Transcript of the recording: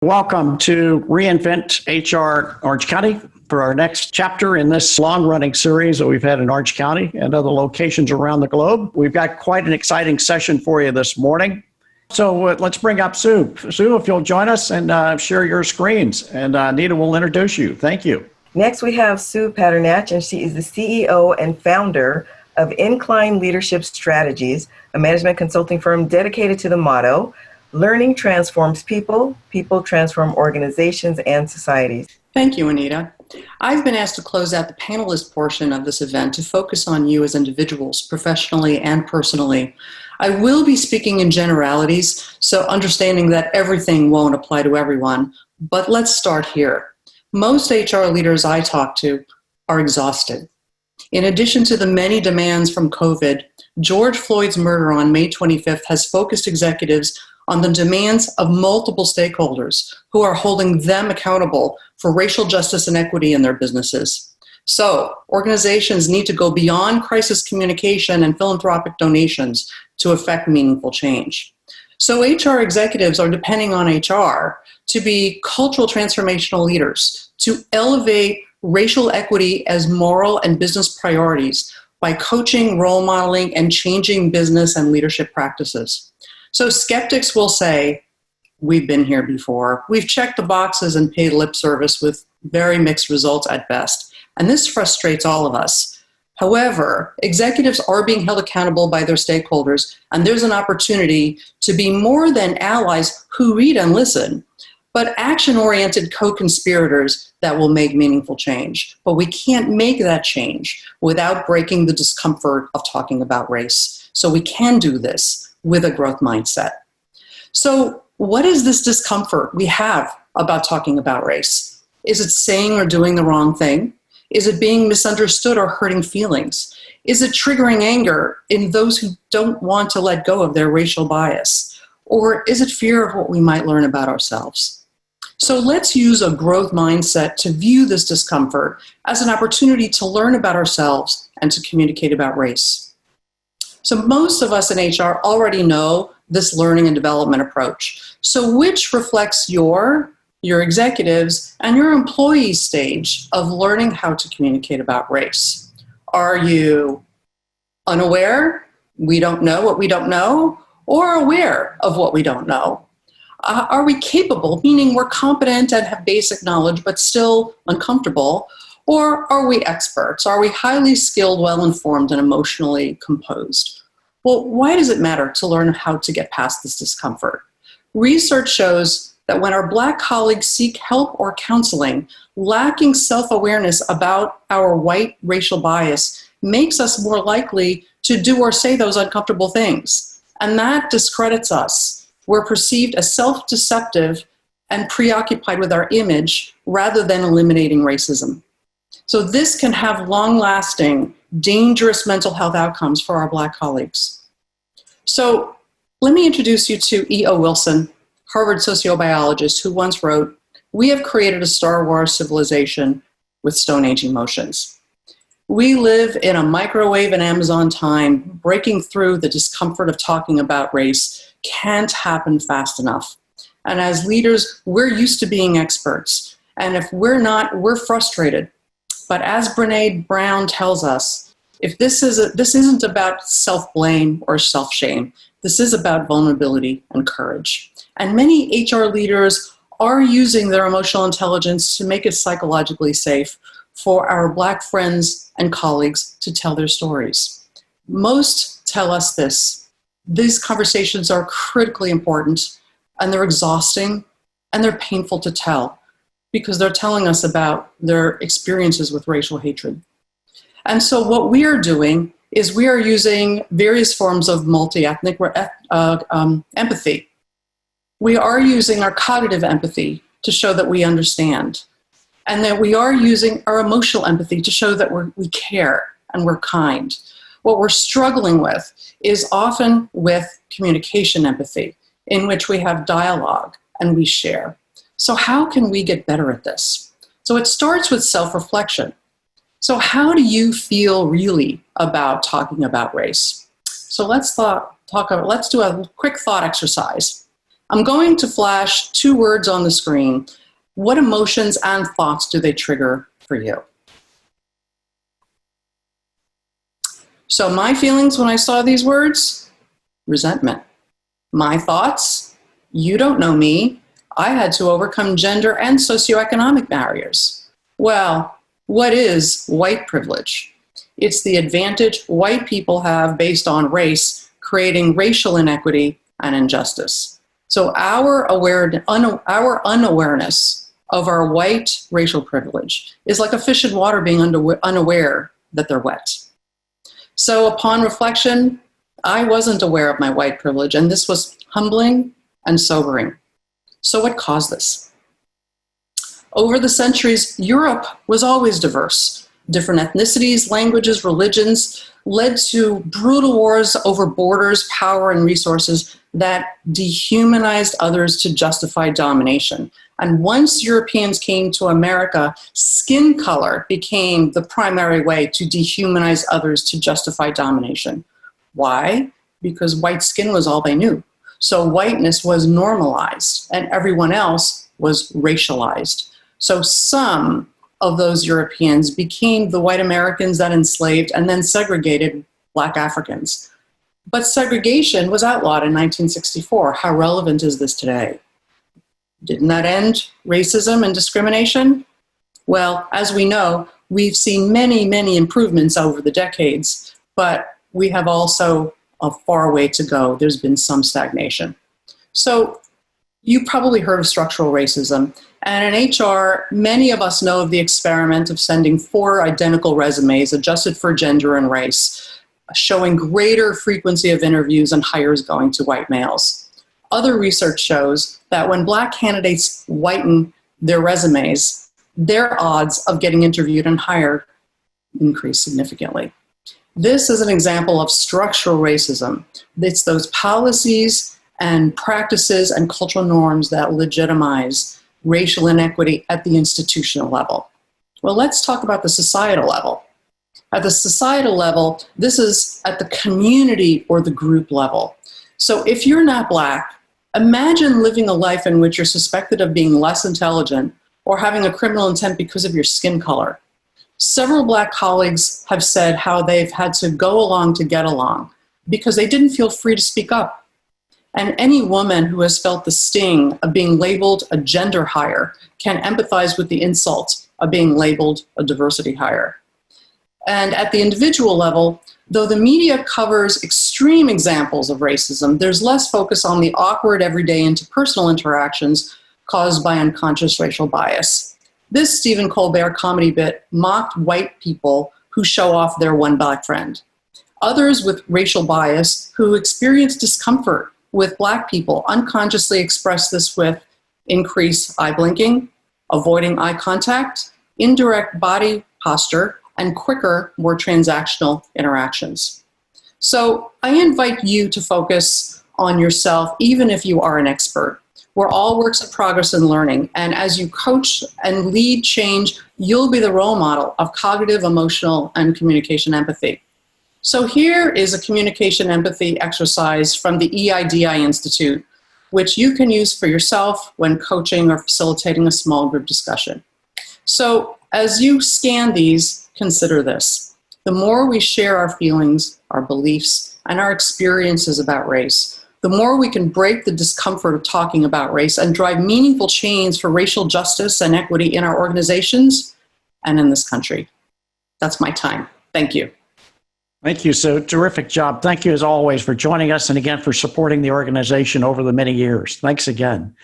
Welcome to ReINVENT HR Orange County for our next chapter in this long-running series that we've had in Orange County and other locations around the globe. We've got quite an exciting session for you this morning. So let's bring up Sue. Sue, if you'll join us and share your screens, and Anita will introduce you. Thank you. Next, we have Sue Padernacht, and she is the CEO and founder of Ncline Leadership Strategies, a management consulting firm dedicated to the motto, learning transforms people, people transform organizations and societies. Thank you, Anita. I've been asked to close out the panelist portion of this event to focus on you as individuals, professionally and personally. I will be speaking in generalities, so understanding that everything won't apply to everyone, but let's start here. Most HR leaders I talk to are exhausted. In addition to the many demands from COVID, George Floyd's murder on May 25th has focused executives on the demands of multiple stakeholders who are holding them accountable for racial justice and equity in their businesses. So, organizations need to go beyond crisis communication and philanthropic donations to effect meaningful change. So HR executives are depending on HR to be cultural transformational leaders, to elevate racial equity as moral and business priorities by coaching, role modeling, and changing business and leadership practices. So skeptics will say, we've been here before. We've checked the boxes and paid lip service with very mixed results at best. And this frustrates all of us. However, executives are being held accountable by their stakeholders, and there's an opportunity to be more than allies who read and listen, but action-oriented co-conspirators that will make meaningful change. But we can't make that change without breaking the discomfort of talking about race. So we can do this with a growth mindset. So what is this discomfort we have about talking about race? Is it saying or doing the wrong thing? Is it being misunderstood or hurting feelings? Is it triggering anger in those who don't want to let go of their racial bias? Or is it fear of what we might learn about ourselves? So let's use a growth mindset to view this discomfort as an opportunity to learn about ourselves and to communicate about race. So most of us in HR already know this learning and development approach. So which reflects your executives and your employees' stage of learning how to communicate about race? Are you unaware? We don't know what we don't know, or aware of what we don't know? Are we capable, meaning we're competent and have basic knowledge, but still uncomfortable? Or are we experts? Are we highly skilled, well-informed, and emotionally composed? Well, why does it matter to learn how to get past this discomfort? Research shows that when our Black colleagues seek help or counseling, lacking self-awareness about our white racial bias makes us more likely to do or say those uncomfortable things. And that discredits us. We're perceived as self-deceptive and preoccupied with our image rather than eliminating racism. So this can have long-lasting, dangerous mental health outcomes for our Black colleagues. So let me introduce you to E.O. Wilson, Harvard sociobiologist, who once wrote, "We have created a Star Wars civilization with Stone Age emotions." We live in a microwave and Amazon time. Breaking through the discomfort of talking about race can't happen fast enough. And as leaders, we're used to being experts. And if we're not, we're frustrated. But as Brené Brown tells us, if this isn't about self-blame or self-shame, this is about vulnerability and courage. And many HR leaders are using their emotional intelligence to make it psychologically safe for our Black friends and colleagues to tell their stories. Most tell us this: these conversations are critically important, and they're exhausting, and they're painful to tell, because they're telling us about their experiences with racial hatred. And so what we are doing is we are using various forms of multi-ethnic empathy. We are using our cognitive empathy to show that we understand, and that we are using our emotional empathy to show that we care and we're kind. What we're struggling with is often with communication empathy, in which we have dialogue and we share. So how can we get better at this? So it starts with self-reflection. So how do you feel really about talking about race? So let's do a quick thought exercise. I'm going to flash 2 words on the screen. What emotions and thoughts do they trigger for you? So my feelings when I saw these words, resentment. My thoughts, you don't know me. I had to overcome gender and socioeconomic barriers. Well, what is white privilege? It's the advantage white people have based on race, creating racial inequity and injustice. So our unawareness of our white racial privilege is like a fish in water being unaware that they're wet. So upon reflection, I wasn't aware of my white privilege, and this was humbling and sobering. So what caused this? Over the centuries, Europe was always diverse. Different ethnicities, languages, religions led to brutal wars over borders, power, and resources that dehumanized others to justify domination. And once Europeans came to America, skin color became the primary way to dehumanize others to justify domination. Why? Because white skin was all they knew. So whiteness was normalized and everyone else was racialized. So some of those Europeans became the white Americans that enslaved and then segregated Black Africans. But segregation was outlawed in 1964. How relevant is this today? Didn't that end racism and discrimination? Well, as we know, we've seen many, many improvements over the decades, but we have also a far way to go. There's been some stagnation. So you probably heard of structural racism. And in HR, many of us know of the experiment of sending 4 identical resumes adjusted for gender and race, showing greater frequency of interviews and hires going to white males. Other research shows that when Black candidates whiten their resumes, their odds of getting interviewed and hired increase significantly. This is an example of structural racism. It's those policies and practices and cultural norms that legitimize racial inequity at the institutional level. Well, let's talk about the societal level. At the societal level, this is at the community or the group level. So if you're not Black, imagine living a life in which you're suspected of being less intelligent or having a criminal intent because of your skin color. Several Black colleagues have said how they've had to go along to get along because they didn't feel free to speak up. And any woman who has felt the sting of being labeled a gender hire can empathize with the insult of being labeled a diversity hire. And at the individual level, though the media covers extreme examples of racism, there's less focus on the awkward everyday interpersonal interactions caused by unconscious racial bias. This Stephen Colbert comedy bit mocked white people who show off their one Black friend. Others with racial bias who experience discomfort with Black people unconsciously express this with increased eye blinking, avoiding eye contact, indirect body posture, and quicker, more transactional interactions. So I invite you to focus on yourself, even if you are an expert. We're all works of progress and learning. And as you coach and lead change, you'll be the role model of cognitive, emotional, and communication empathy. So here is a communication empathy exercise from the EIDI Institute, which you can use for yourself when coaching or facilitating a small group discussion. So as you scan these, consider this. The more we share our feelings, our beliefs, and our experiences about race, the more we can break the discomfort of talking about race and drive meaningful change for racial justice and equity in our organizations and in this country. That's my time. Thank you. Thank you, Sue. Terrific job. Thank you, as always, for joining us and again for supporting the organization over the many years. Thanks again.